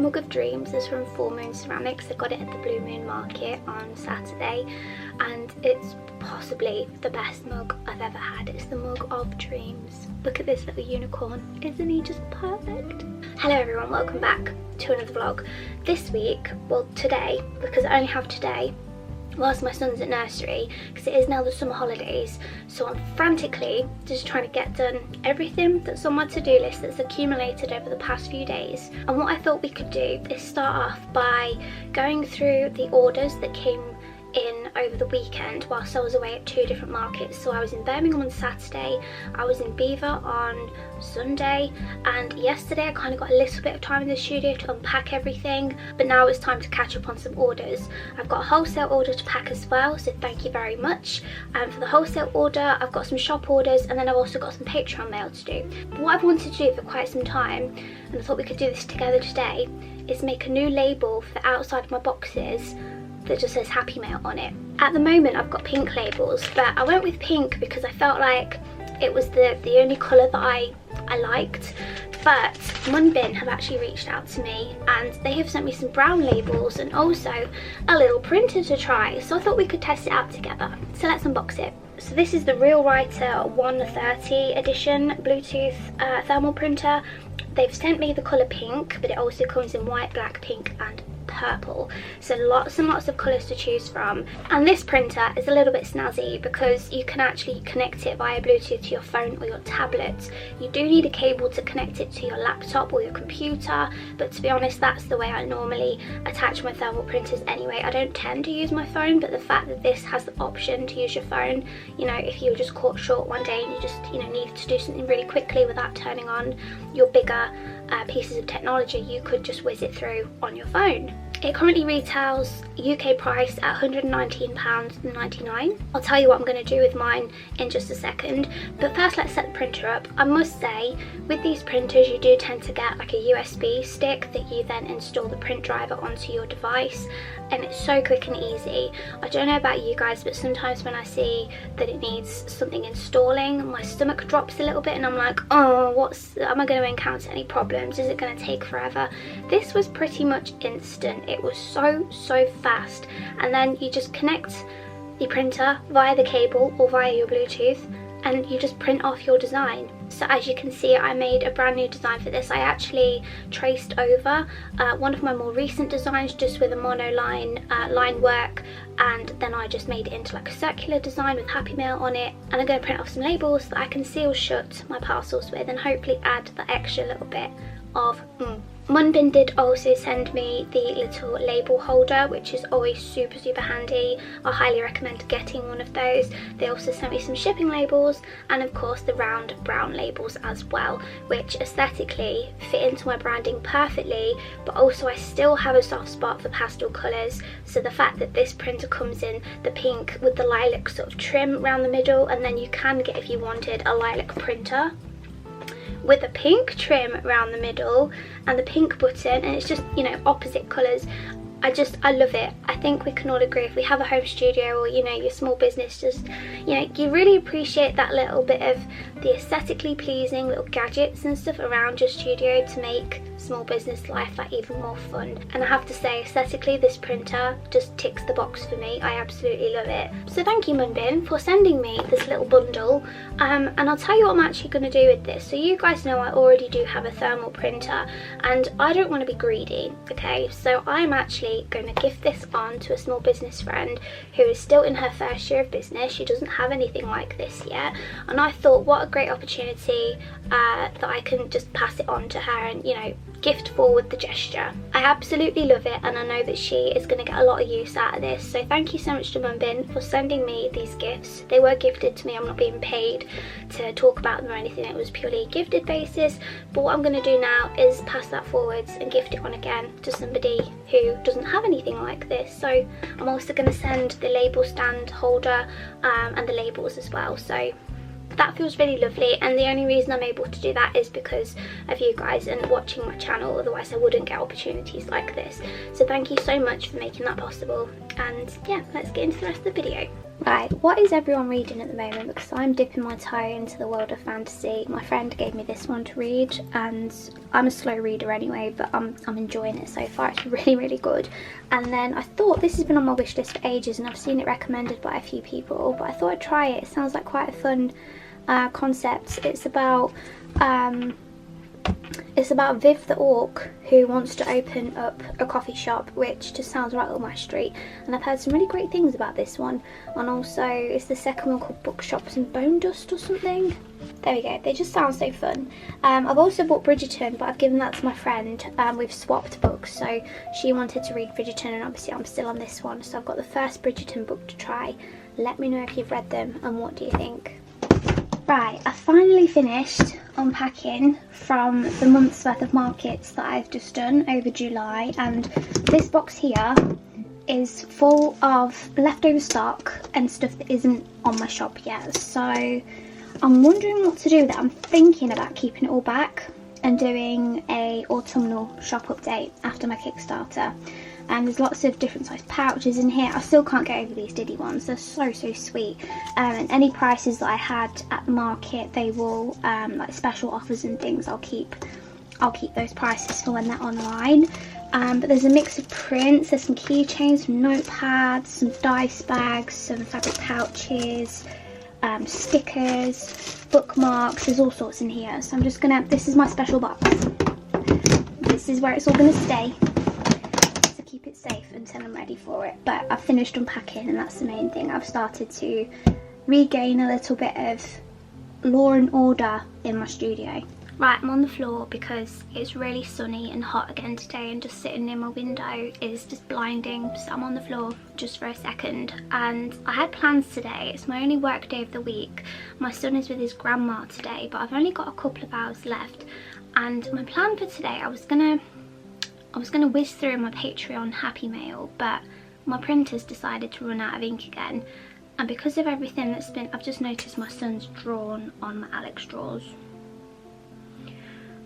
mug of dreams is from Full Moon Ceramics. I got it at the Blue Moon Market on Saturday and it's possibly the best mug I've ever had. It's the mug of dreams. Look at this little unicorn. Isn't he just perfect? Hello everyone, welcome back to another vlog. This week, well today, because I only have today, whilst my son's at nursery, because it is now the summer holidays, so I'm frantically just trying to get done everything that's on my to-do list that's accumulated over the past few days. And what I thought we could do is start off by going through the orders that came in over the weekend whilst I was away at 2 different markets. So I was in Birmingham on Saturday, I was in Beaver on Sunday, and yesterday I kind of got a little bit of time in the studio to unpack everything, but now it's time to catch up on some orders. I've got a wholesale order to pack as well, so thank you very much. And for the wholesale order, I've got some shop orders, and then I've also got some Patreon mail to do. But what I've wanted to do for quite some time, and I thought we could do this together today, is make a new label for the outside of my boxes that just says Happy Mail on it. At the moment I've got pink labels, but I went with pink because I felt like it was the only colour that I liked. But Munbyn have actually reached out to me and they have sent me some brown labels and also a little printer to try, so I thought we could test it out together. So let's unbox it. So this is the Real Writer 130 edition Bluetooth thermal printer. They've sent me the colour pink, but it also comes in white, black, pink and purple, so lots and lots of colours to choose from. And this printer is a little bit snazzy because you can actually connect it via Bluetooth to your phone or your tablet. You do need a cable to connect it to your laptop or your computer, but to be honest that's the way I normally attach my thermal printers anyway. I don't tend to use my phone, but the fact that this has the option to use your phone, you know, if you were just caught short one day and you just, you know, needed to do something really quickly without turning on your bigger pieces of technology, you could just whiz it through on your phone. It currently retails UK price at £119.99. I'll tell you what I'm going to do with mine in just a second, but first let's set the printer up. I must say, with these printers you do tend to get like a USB stick that you then install the print driver onto your device, and it's so quick and easy. I don't know about you guys, but sometimes when I see that it needs something installing, my stomach drops a little bit and I'm like, oh, am I going to encounter any problems? Is it going to take forever? This was pretty much instant. It was so fast, and then you just connect the printer via the cable or via your Bluetooth and you just print off your design. So as you can see, I made a brand new design for this. I actually traced over one of my more recent designs just with a monoline line work, and then I just made it into like a circular design with Happy Mail on it, and I'm going to print off some labels that I can seal shut my parcels with and hopefully add that extra little bit of Munbyn did also send me the little label holder, which is always super handy. I highly recommend getting one of those. They also sent me some shipping labels and of course the round brown labels as well, which aesthetically fit into my branding perfectly, but also I still have a soft spot for pastel colours, so the fact that this printer comes in the pink with the lilac sort of trim around the middle, and then you can get, if you wanted, a lilac printer with a pink trim around the middle and the pink button, and it's just, you know, opposite colours. I love it. I think we can all agree, if we have a home studio or, you know, your small business, just, you know, you really appreciate that little bit of the aesthetically pleasing little gadgets and stuff around your studio to make small business life like even more fun. And I have to say, aesthetically this printer just ticks the box for me. I absolutely love it. So thank you Munbyn for sending me this little bundle, and I'll tell you what I'm actually going to do with this. So you guys know I already do have a thermal printer and I don't want to be greedy, okay, so I'm actually going to gift this on to a small business friend who is still in her first year of business. She doesn't have anything like this yet, and I thought what a great opportunity that I can just pass it on to her and, you know, gift forward the gesture. I absolutely love it, and I know that she is going to get a lot of use out of this, so thank you so much to Munbyn for sending me these gifts. They were gifted to me. I'm not being paid to talk about them or anything. It was purely a gifted basis, but what I'm going to do now is pass that forwards and gift it on again to somebody who doesn't have anything like this. So I'm also going to send the label stand holder and the labels as well, so that feels really lovely, and the only reason I'm able to do that is because of you guys and watching my channel. Otherwise I wouldn't get opportunities like this, so thank you so much for making that possible. And yeah, let's get into the rest of the video. Right, what is everyone reading at the moment? Because I'm dipping my toe into the world of fantasy. My friend gave me this one to read, and I'm a slow reader anyway, but I'm enjoying it so far. It's really, really good. And then I thought, this has been on my wish list for ages and I've seen it recommended by a few people, but I thought I'd try it. It sounds like quite a fun concept. It's about Viv the Orc, who wants to open up a coffee shop, which just sounds right up my street, and I've heard some really great things about this one. And also it's the second one called Bookshops and Bone Dust or something. There we go, they just sound so fun. I've also bought Bridgerton, but I've given that to my friend. We've swapped books, so she wanted to read Bridgerton and obviously I'm still on this one, so I've got the first Bridgerton book to try. Let me know if you've read them and what do you think. Right, I finally finished unpacking from the month's worth of markets that I've just done over July, and this box here is full of leftover stock and stuff that isn't on my shop yet. So I'm wondering what to do with it. I'm thinking about keeping it all back and doing a autumnal shop update after my Kickstarter. And there's lots of different size pouches in here. I still can't get over these Diddy ones. They're so sweet. And any prices that I had at the market, they will like special offers and things. I'll keep those prices for when they're online. But there's a mix of prints. There's some keychains, some notepads, some dice bags, some fabric pouches, stickers, bookmarks. There's all sorts in here. So I'm just gonna. This is my special box. This is where it's all gonna stay. Keep it safe until I'm ready for it. But I've finished unpacking and that's the main thing. I've started to regain a little bit of law and order in my studio. Right, I'm on the floor because it's really sunny and hot again today, and just sitting near my window is just blinding, so I'm on the floor just for a second. And I had plans today. It's my only work day of the week. My son is with his grandma today, but I've only got a couple of hours left, and my plan for today, I was gonna whiz through my Patreon Happy Mail, but my printer's decided to run out of ink again, and because of everything that's been, I've just noticed my son's drawn on my Alex drawers.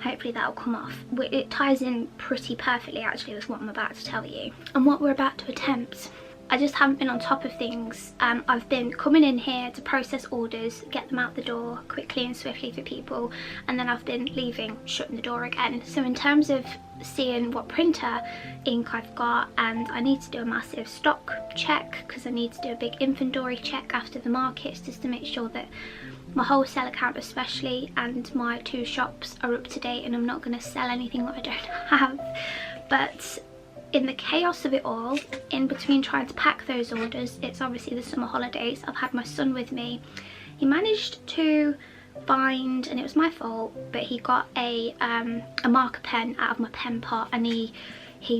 Hopefully that'll come off. It ties in pretty perfectly actually with what I'm about to tell you and what we're about to attempt. I just haven't been on top of things. I've been coming in here to process orders, get them out the door quickly and swiftly for people, and then I've been leaving, shutting the door again. So in terms of seeing what printer ink I've got, and I need to do a massive stock check because I need to do a big inventory check after the markets just to make sure that my wholesale account especially and my 2 shops are up to date and I'm not going to sell anything that I don't have. But in the chaos of it all, in between trying to pack those orders, it's obviously the summer holidays, I've had my son with me. He managed to find, and it was my fault, but he got a marker pen out of my pen pot, and he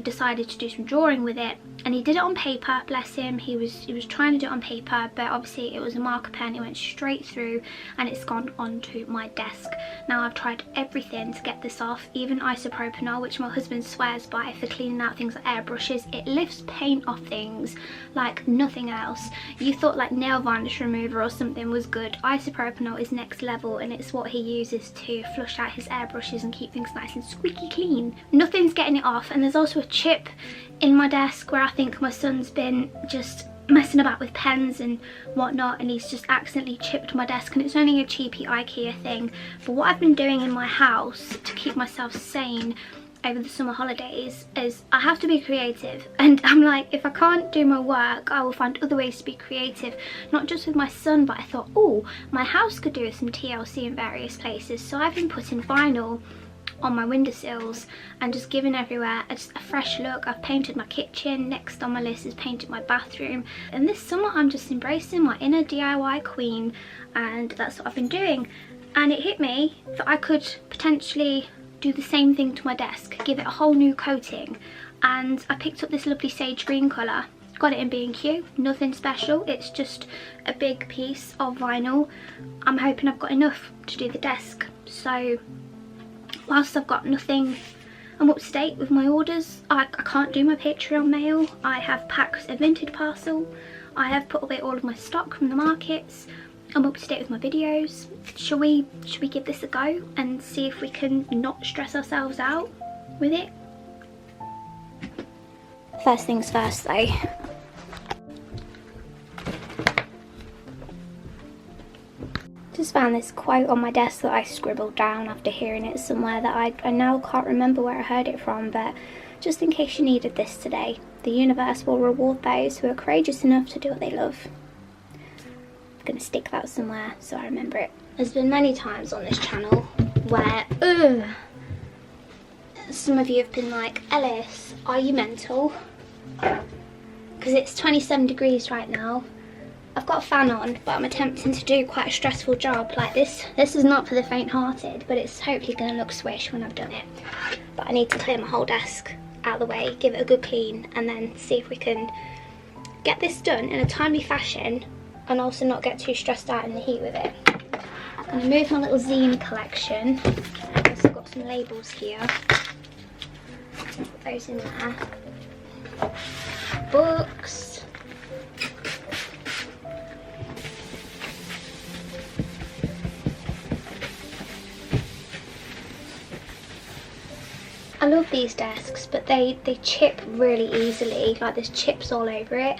decided to do some drawing with it, and he did it on paper. Bless him, he was trying to do it on paper, but obviously it was a marker pen. It went straight through and it's gone onto my desk. Now I've tried everything to get this off, even isopropanol, which my husband swears by for cleaning out things like airbrushes. It lifts paint off things like nothing else. You thought like nail varnish remover or something was good. Isopropanol is next level, and it's what he uses to flush out his airbrushes and keep things nice and squeaky clean. Nothing's getting it off, and there's also a chip in my desk where I think my son's been just messing about with pens and whatnot, and he's just accidentally chipped my desk, and it's only a cheapy IKEA thing. But what I've been doing in my house to keep myself sane over the summer holidays is I have to be creative, and I'm like, if I can't do my work, I will find other ways to be creative, not just with my son, but I thought, oh, my house could do with some TLC in various places. So I've been putting vinyl on my windowsills and just giving everywhere just a fresh look. I've painted my kitchen. Next on my list is painted my bathroom, and this summer I'm just embracing my inner DIY queen, and that's what I've been doing. And it hit me that I could potentially do the same thing to my desk, give it a whole new coating, and I picked up this lovely sage green colour. Got it in B&Q, nothing special, it's just a big piece of vinyl. I'm hoping I've got enough to do the desk. So whilst I've got nothing, I'm up to date with my orders. I can't do my Patreon mail. I have packed a vintage parcel. I have put away all of my stock from the markets. I'm up to date with my videos. Shall we give this a go and see if we can not stress ourselves out with it? First things first though. just found this quote on my desk that I scribbled down after hearing it somewhere that I now can't remember where I heard it from, but just in case you needed this today: the universe will reward those who are courageous enough to do what they love. I'm gonna stick that somewhere so I remember it. There's been many times on this channel where some of you have been like, Ellis, are you mental? Because it's 27 degrees right now. I've got a fan on, but I'm attempting to do quite a stressful job like this. This is not for the faint-hearted, but it's hopefully going to look swish when I've done it. But I need to clear my whole desk out of the way, give it a good clean, and then see if we can get this done in a timely fashion and also not get too stressed out in the heat with it. I'm going to move my little zine collection. I've also got some labels here. Put those in there. Books. I love these desks, but they chip really easily. Like, there's chips all over it.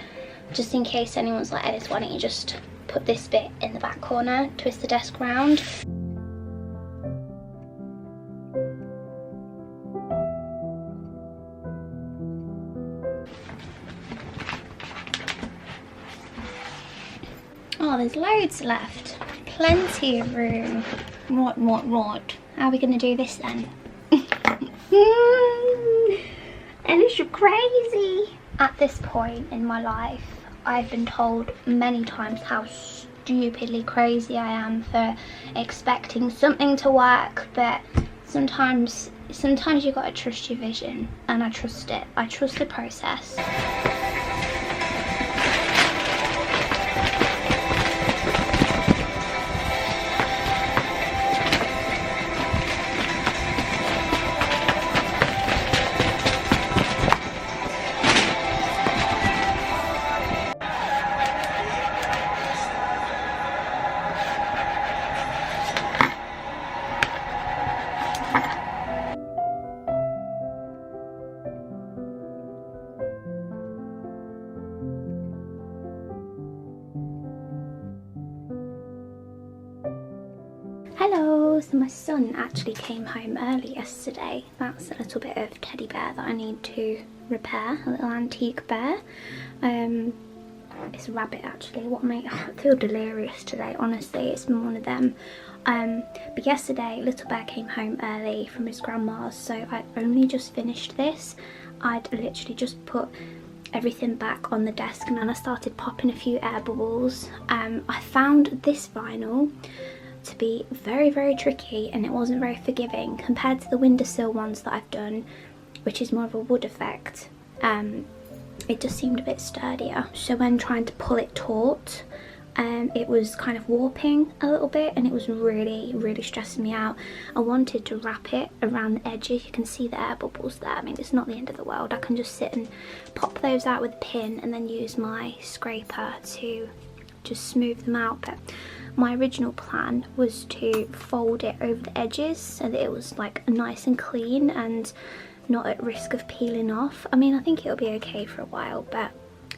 Just in case anyone's like, Ellis, why don't you just put this bit in the back corner, twist the desk round. Oh, there's loads left. Plenty of room. Right. How are we going to do this then? Ellis, you're crazy. At this point in my life, I've been told many times how stupidly crazy I am for expecting something to work, but sometimes you've got to trust your vision, and I trust it. I trust the process. Hello, so my son actually came home early yesterday. That's a little bit of teddy bear that I need to repair, a little antique bear. It's a rabbit actually. I feel delirious today, honestly. It's been one of them. But yesterday, little bear came home early from his grandma's, so I only just finished this. I'd literally just put everything back on the desk and then I started popping a few air bubbles. I found this vinyl to be very, very tricky, and it wasn't very forgiving compared to the windowsill ones that I've done, which is more of a wood effect. It just seemed a bit sturdier. So when trying to pull it taut, it was kind of warping a little bit, and it was really, really stressing me out. I wanted to wrap it around the edges. You can see the air bubbles there. I mean, it's not the end of the world. I can just sit and pop those out with a pin and then use my scraper to just smooth them out. But my original plan was to fold it over the edges so that it was like nice and clean and not at risk of peeling off. I mean, I think it'll be okay for a while, but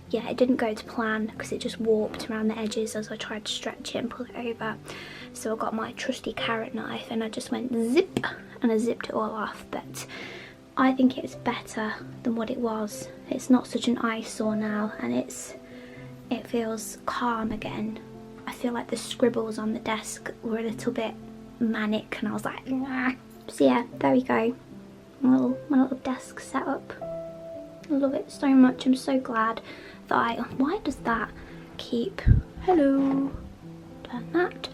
yeah, it didn't go to plan because it just warped around the edges as I tried to stretch it and pull it over. So I got my trusty carrot knife and I just went zip and I zipped it all off. But I think it's better than what it was. It's not such an eyesore now, and it feels calm again. I feel like the scribbles on the desk were a little bit manic, and I was like, nah. So yeah, there we go. My little desk setup. I love it so much. I'm so glad that why does that keep, hello, turn that.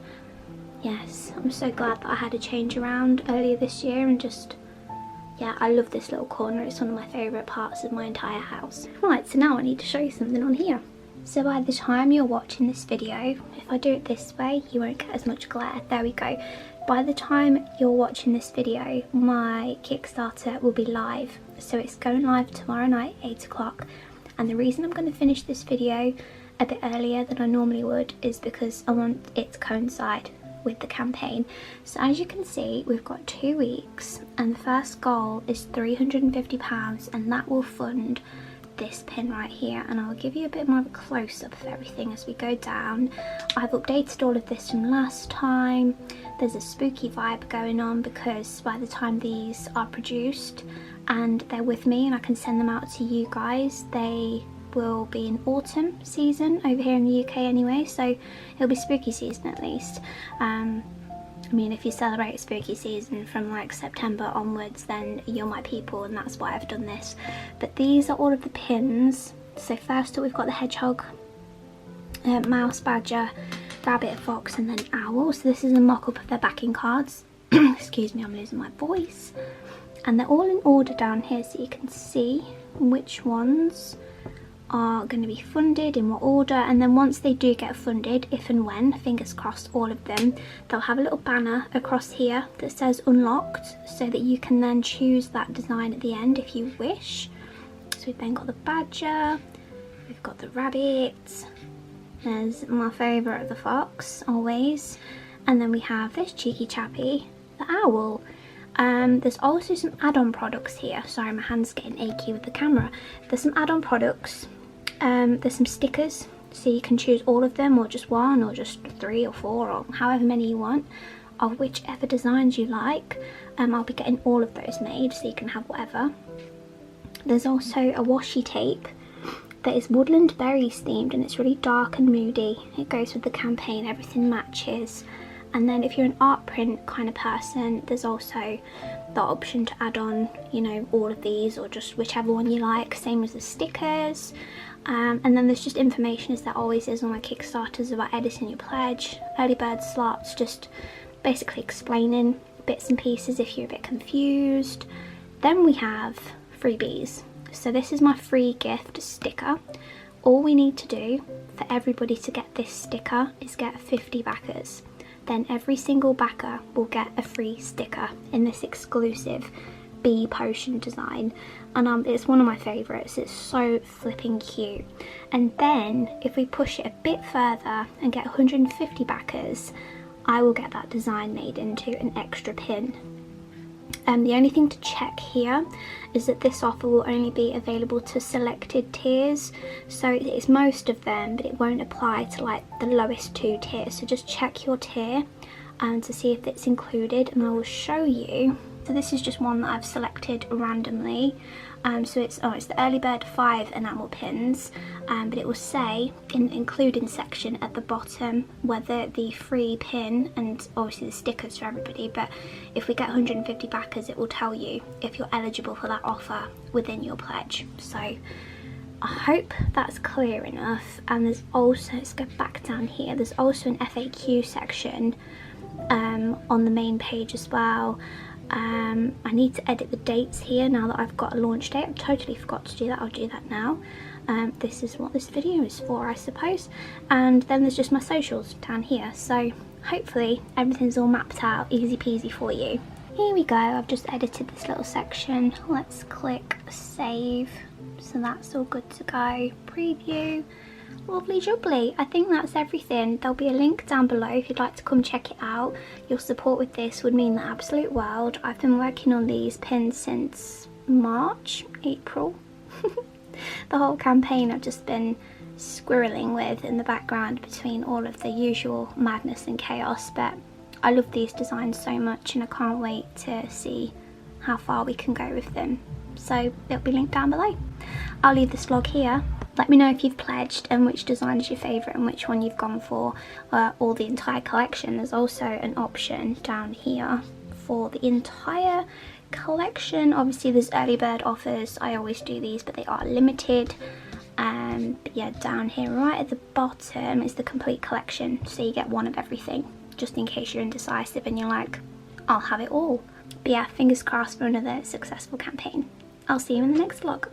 Yes, I'm so glad that I had a change around earlier this year, and just, yeah, I love this little corner. It's one of my favourite parts of my entire house. Right, so now I need to show you something on here. So by the time you're watching this video, if I do it this way, you won't get as much glare. There we go. By the time you're watching this video, my Kickstarter will be live. So it's going live tomorrow night, 8 o'clock. And the reason I'm going to finish this video a bit earlier than I normally would is because I want it to coincide with the campaign. So as you can see, we've got 2 weeks, and the first goal is £350, and that will fund this pin right here, and I'll give you a bit more of a close-up of everything as we go down. I've updated all of this from last time. There's a spooky vibe going on because by the time these are produced and they're with me and I can send them out to you guys, they will be in autumn season over here in the UK anyway, so it'll be spooky season at least. I mean, if you celebrate spooky season from like September onwards, then you're my people, and that's why I've done this. But these are all of the pins. So first up we've got the hedgehog, mouse, badger, rabbit, fox, and then owl. So this is a mock-up of their backing cards. Excuse me, I'm losing my voice. And they're all in order down here, so you can see which ones are going to be funded, in what order, and then once they do get funded, if and when, fingers crossed, all of them, they'll have a little banner across here that says unlocked, so that you can then choose that design at the end if you wish. So we've then got the badger, we've got the rabbit, there's my favourite, the fox, always, and then we have this cheeky chappy, the owl. There's also some add-on products here. Sorry, my hand's getting achy with the camera. There's some add-on products. There's some stickers, so you can choose all of them, or just one, or just 3 or 4, or however many you want, of whichever designs you like. I'll be getting all of those made, so you can have whatever. There's also a washi tape that is Woodland Berries themed, and it's really dark and moody. It goes with the campaign, everything matches. And then if you're an art print kind of person, there's also the option to add on, you know, all of these, or just whichever one you like, same as the stickers. And then there's just information, as there always is on my Kickstarters, about editing your pledge, early bird slots, just basically explaining bits and pieces if you're a bit confused. Then we have freebies. So this is my free gift sticker. All we need to do for everybody to get this sticker is get 50 backers. Then every single backer will get a free sticker in this exclusive bee potion design, and it's one of my favourites. It's so flipping cute. And then if we push it a bit further and get 150 backers, I will get that design made into an extra pin. The only thing to check here is that this offer will only be available to selected tiers, so it's most of them, but it won't apply to like the lowest 2 tiers. So just check your tier to see if it's included, and I will show you. So this is just one that I've selected randomly. So it's the early bird 5 enamel pins, but it will say in the including section at the bottom whether the free pin, and obviously the stickers for everybody, but if we get 150 backers it will tell you if you're eligible for that offer within your pledge. So I hope that's clear enough. And there's also, let's go back down here, there's also an FAQ section on the main page as well. I need to edit the dates here now that I've got a launch date. I totally forgot to do that. I'll do that now. This is what this video is for, I suppose. And then there's just my socials down here. So hopefully everything's all mapped out, easy peasy for you. Here we go. I've just edited this little section. Let's click save. So that's all good to go. Preview. Lovely jubbly. I think that's everything. There'll be a link down below if you'd like to come check it out. Your support with this would mean the absolute world. I've been working on these pins since March, April. The whole campaign I've just been squirreling with in the background between all of the usual madness and chaos, but I love these designs so much and I can't wait to see how far we can go with them. So it'll be linked down below. I'll leave this vlog here. Let me know if you've pledged and which design is your favourite and which one you've gone for, or the entire collection. There's also an option down here for the entire collection. Obviously there's early bird offers, I always do these, but they are limited. But yeah, down here right at the bottom is the complete collection, so you get one of everything, just in case you're indecisive and you're like, I'll have it all. But yeah, fingers crossed for another successful campaign. I'll see you in the next vlog.